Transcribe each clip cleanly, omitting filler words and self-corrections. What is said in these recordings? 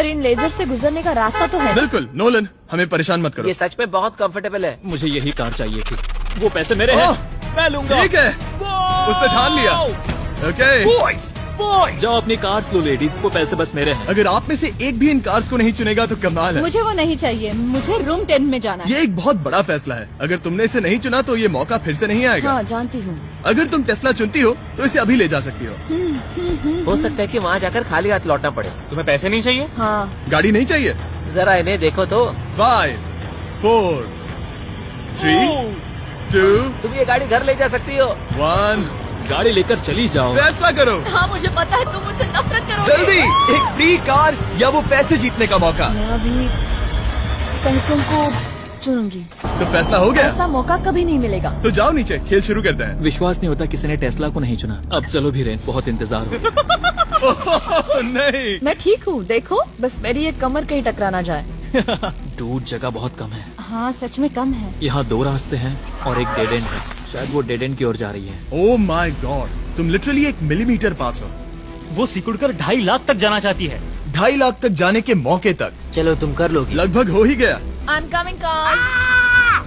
पर इन लेजर से गुजरने का रास्ता तो है। बिल्कुल नोलन, हमें परेशान मत करो। ये सच में बहुत कंफर्टेबल है। मुझे यही कार चाहिए थी। वो पैसे मेरे हैं, मैं लूंगा। ठीक है, उसने ठान लिया। ओके जाओ अपनी कार्स लो लेडीज, वो पैसे बस मेरे हैं। अगर आप में से एक भी इन कार्स को नहीं चुनेगा तो कमाल है। मुझे वो नहीं चाहिए, मुझे रूम 10 में जाना है। ये एक बहुत बड़ा फैसला है। अगर तुमने इसे नहीं चुना तो ये मौका फिर से नहीं आएगा। हाँ जानती हूँ। अगर तुम टेस्ला चुनती हो तो इसे अभी ले जा सकती हो। हो सकता है कि वहाँ जाकर खाली हाथ लौटना पड़े। तुम्हें पैसे नहीं चाहिए? हाँ गाड़ी नहीं चाहिए? जरा इन्हें देखो तो। 5 4 3 2 तुम ये गाड़ी घर ले जा सकती हो। 1 गाड़ी लेकर चली जाओ। फैसला करो हाँ मुझे पता है तुम मुझसे नफरत करोगे। जल्दी, एक फ्री कार या वो पैसे जीतने का मौका। मैं अभी पैसों को चुनूंगी। तो फैसला हो गया? ऐसा मौका कभी नहीं मिलेगा। तो जाओ नीचे, खेल शुरू करते हैं। विश्वास नहीं होता किसी ने टेस्ला को नहीं चुना। अब चलो भी रेन, बहुत इंतजार हो। नहीं, मैं ठीक हूँ, देखो बस मेरी एक कमर कहीं टकरा ना जाए। दूर जगह बहुत कम है। हाँ सच में कम है। यहाँ 2 रास्ते हैं और एक डेड एंड है। शायद वो डेड एंड की ओर जा रही है। ओह माय गॉड, तुम लिटरली 1 मिलीमीटर पास हो। वो सिकुड़कर 2.5 लाख तक जाना चाहती है। 2.5 लाख तक जाने के मौके तक चलो तुम कर लोगी। लगभग हो ही गया। I am coming car.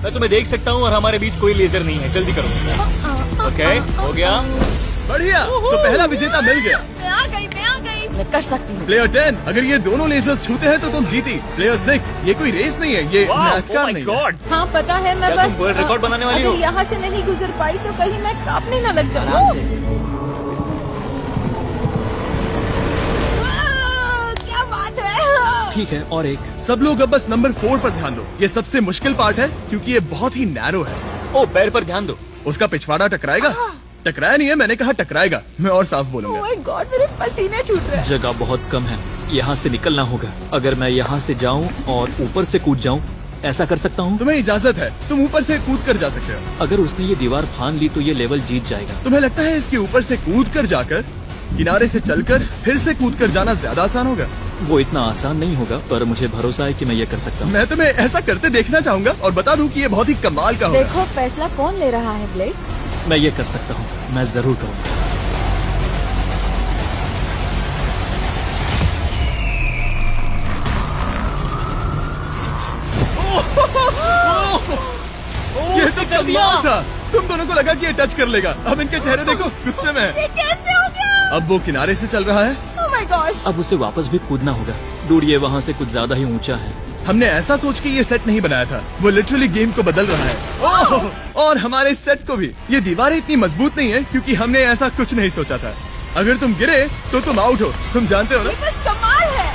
मैं तुम्हें देख सकता हूँ और हमारे बीच कोई लेजर नहीं है। जल्दी करो। ओके, हो गया। बढ़िया, तो पहला विजेता मिल गया। मैं आ गई। मैं कर सकती हूँ। प्लेयर 10, अगर ये दोनों लेजर्स छूते हैं तो तुम जीती। प्लेयर 6, ये कोई रेस नहीं है, ये NASCAR नहीं है। हाँ पता है, मैं क्या तुम बस वर्ल्ड रिकॉर्ड बनाने वाली हो? अगर यहाँ से नहीं गुजर पाई तो कहीं मैं कांपने न लग जाऊँ। क्या बात है। ठीक है, और एक। सब लोग अब बस नंबर 4 पर ध्यान दो। ये सबसे मुश्किल पार्ट है क्योंकि ये बहुत ही नैरो है। ओ, पैर पर ध्यान दो। उसका पिछवाड़ा टकराएगा। टकराया नहीं है, मैंने कहा टकराएगा। मैं और साफ ओह बोलूंगा। माय गॉड, मेरे पसीने छूट रहे हैं। जगह बहुत कम है, यहाँ से निकलना होगा। अगर मैं यहाँ से जाऊँ और ऊपर से कूद जाऊँ, ऐसा कर सकता हूँ? तुम्हें इजाजत है, तुम ऊपर से कूद कर जा सकते हो। अगर उसने ये दीवार फान ली तो ये लेवल जीत जाएगा। तुम्हें लगता है इसके ऊपर से कूद कर जाकर किनारे से चलकर फिर से कूद कर जाना ज्यादा आसान होगा? वो इतना आसान नहीं होगा, पर मुझे भरोसा है कि मैं ये कर सकता हूँ। मैं तुम्हें ऐसा करते देखना चाहूंगा और बता दूं कि ये बहुत ही कमाल का होगा। देखो फैसला कौन ले रहा है ब्लेक? मैं ये कर सकता हूँ, मैं जरूर करूँगा। ये तो कमाल था। तुम दोनों को लगा कि ये टच कर लेगा। अब इनके चेहरे देखो, गुस्से में है। ये कैसे हो गया? अब वो किनारे से चल रहा है। Oh my gosh. अब उसे वापस भी कूदना होगा। दूर ये वहाँ से कुछ ज्यादा ही ऊंचा है। हमने ऐसा सोच के ये सेट नहीं बनाया था। वो लिटरली गेम को बदल रहा है। ओह! और हमारे सेट को भी। ये दीवारें इतनी मजबूत नहीं है क्योंकि हमने ऐसा कुछ नहीं सोचा था। अगर तुम गिरे तो तुम आउट हो, तुम जानते हो ना? ये बस कमाल है।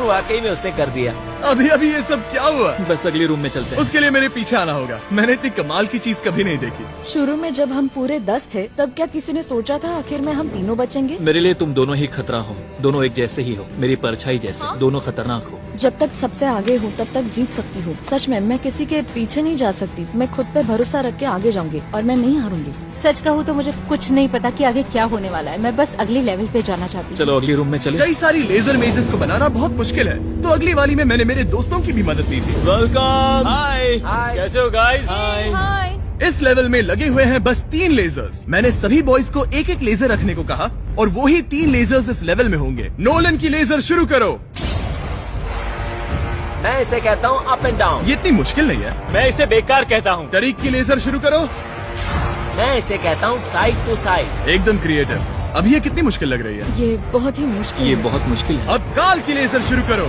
वाकई में उसने कर दिया। अभी अभी ये सब क्या हुआ? बस अगले रूम में चलते हैं। उसके लिए मेरे पीछे आना होगा। मैंने इतनी कमाल की चीज कभी नहीं देखी। शुरू में जब हम पूरे 10 थे तब क्या किसी ने सोचा था आखिर में हम तीनों बचेंगे? मेरे लिए तुम दोनों ही खतरा हो। दोनों एक जैसे ही हो, मेरी परछाई जैसे। दोनों खतरनाक हो। जब तक सबसे आगे हूँ तब तक जीत सकती हूँ। सच में मैं किसी के पीछे नहीं जा सकती। मैं खुद पे भरोसा रख के आगे जाऊंगी और मैं नहीं हारूंगी। सच कहूँ तो मुझे कुछ नहीं पता कि आगे क्या होने वाला है। मैं बस अगले लेवल पे जाना चाहती हूँ। चलो अगली रूम में चले। कई सारी लेजर मेजेस को बनाना बहुत मुश्किल है, तो अगली वाली में मैंने मेरे दोस्तों की भी मदद ली थी। वेलकम। हाय। हाय। कैसे हो गाइस? हाय। इस लेवल में लगे हुए हैं बस 3 लेजर्स। मैंने सभी बॉयज को एक एक लेजर रखने को कहा और वो ही 3 लेजर्स इस लेवल में होंगे। नोलन की लेजर शुरू करो। मैं इसे कहता हूँ अप एंड डाउन। ये इतनी मुश्किल नहीं है। मैं इसे बेकार कहता हूँ। तरीक की लेजर शुरू करो। मैं इसे कहता हूँ साइड टू साइड। एकदम क्रिएटिव। अब ये कितनी मुश्किल लग रही है? ये बहुत ही मुश्किल ये है। बहुत मुश्किल है। अब काल की लेजर शुरू करो।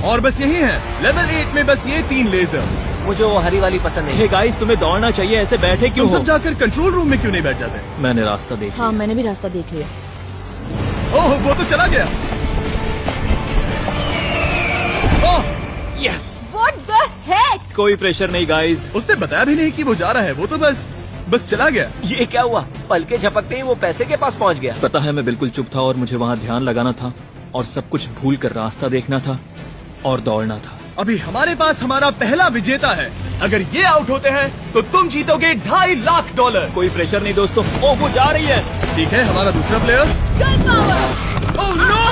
और बस यही है लेवल 8 में, बस ये 3 लेजर। मुझे वो हरी वाली पसंद नहीं। हे गाइस, तुम्हें दौड़ना चाहिए, ऐसे बैठे क्यों तुम हो? सब जाकर कंट्रोल रूम में क्यों नहीं बैठ जाते? मैंने रास्ता देखा। हाँ मैंने भी रास्ता देख लिया। ओह वो तो चला गया। Oh yes. What the heck? कोई प्रेशर नहीं गाइस। उसने बताया भी नहीं कि वो जा रहा है, वो तो बस चला गया। ये क्या हुआ? पल के झपकते ही वो पैसे के पास पहुँच गया। पता है मैं बिल्कुल चुप था और मुझे वहाँ ध्यान लगाना था और सब कुछ भूल कर रास्ता देखना था और दौड़ना था। अभी हमारे पास हमारा पहला विजेता है। अगर ये आउट होते हैं तो तुम जीतोगे $2.5 लाख। कोई प्रेशर नहीं दोस्तों। ओह वो जा रही है। ठीक है, हमारा दूसरा player. Oh no!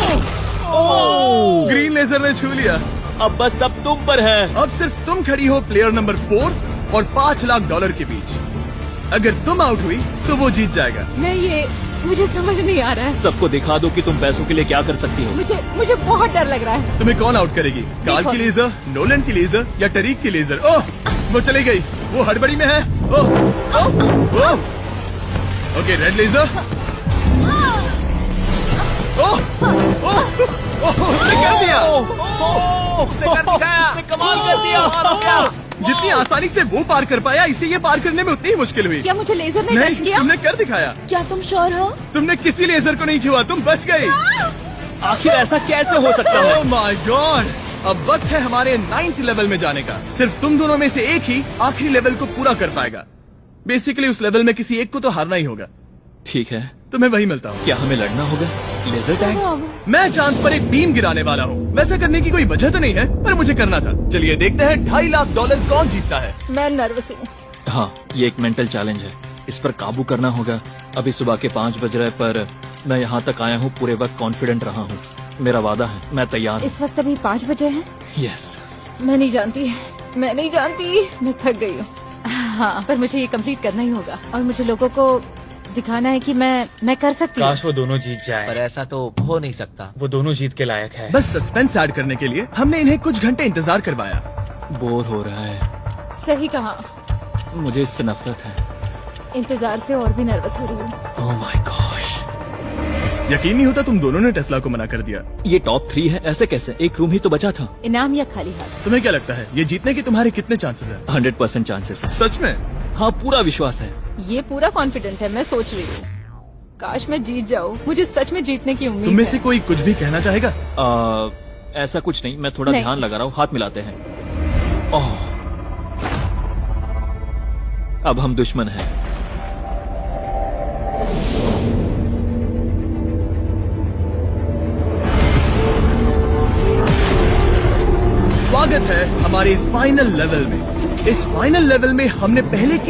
Oh! Green laser ने छू लिया। अब बस सब तुम पर है। अब सिर्फ तुम खड़ी हो प्लेयर नंबर 4 और $5 लाख के बीच। अगर तुम आउट हुई तो वो जीत जाएगा। मुझे समझ नहीं आ रहा है। सबको दिखा दो कि तुम पैसों के लिए क्या कर सकती हो। मुझे बहुत डर लग रहा है। तुम्हें कौन आउट करेगी? कार्ल की लेजर, नोलन की लेजर या टरीक की लेजर? ओह, वो चली गई। वो हड़बड़ी में है। Oh, oh, oh. Okay, red laser. Oh, oh, oh, उसने कर दिया। उसने कर दिखाया, उसने कमाल कर दिया। और हो गया। जितनी आसानी से वो पार कर पाया, इसे ये पार करने में उतनी ही मुश्किल हुई। क्या मुझे लेजर ने टच नहीं, किया? तुमने कर दिखाया। क्या तुम श्योर हो? तुमने किसी लेजर को नहीं छुआ, तुम बच गई। आखिर ऐसा कैसे हो सकता है? Oh my God! अब वक्त है हमारे 9th लेवल में जाने का। सिर्फ तुम दोनों में से एक ही आखिरी लेवल को पूरा कर पाएगा। बेसिकली उस लेवल में किसी एक को तो हारना ही होगा। ठीक है, तुम्हें वही मिलता हूँ। क्या हमें लड़ना होगा? Laser tags? मैं चांद पर एक बीम गिराने वाला हूँ। वैसा करने की कोई वजह तो नहीं है, पर मुझे करना था। चलिए देखते हैं $2.5 लाख कौन जीतता है। मैं नर्वस हूँ। हाँ, ये एक मेंटल चैलेंज है। इस पर काबू करना होगा। अभी सुबह के 5 बज रहे, पर मैं यहाँ तक आया हूँ पूरे वक्त कॉन्फिडेंट रहा हूँ। मेरा वादा है, मैं तैयार हूँ। इस वक्त अभी 5 बजे हैं। यस। मैं नहीं जानती, मैं थक गई हूँ। हाँ, पर मुझे ये कंप्लीट करना ही होगा और मुझे लोगों को दिखाना है कि मैं कर सकती हूँ। काश वो दोनों जीत पर जाए। ऐसा तो हो नहीं सकता। वो दोनों जीत के लायक है। बस सस्पेंस ऐड करने के लिए हमने इन्हें कुछ घंटे इंतजार करवाया। बोर हो रहा है। सही कहा। मुझे इससे नफरत है। इंतजार से और भी नर्वस हो रही हूँ। Oh my gosh. यकीन नहीं होता तुम दोनों ने टेस्ला को मना कर दिया। ये टॉप 3 है, ऐसे कैसे? एक रूम ही तो बचा था। इनाम या खाली हाथ? तुम्हें क्या लगता है ये जीतने के तुम्हारे कितने चांसेस हैं? 100% चांसेस है। सच में? हाँ, पूरा विश्वास है। ये पूरा कॉन्फिडेंट है। मैं सोच रही हूँ काश मैं जीत जाऊँ। मुझे सच में जीतने की उम्मीद तुम में है। से कोई कुछ भी कहना चाहेगा? ऐसा कुछ नहीं, मैं थोड़ा नहीं। ध्यान लगा रहा हूँ। हाथ मिलाते हैं। ओह, अब हम दुश्मन हैं। स्वागत है हमारे फाइनल लेवल में। इस फाइनल लेवल में हमने पहले की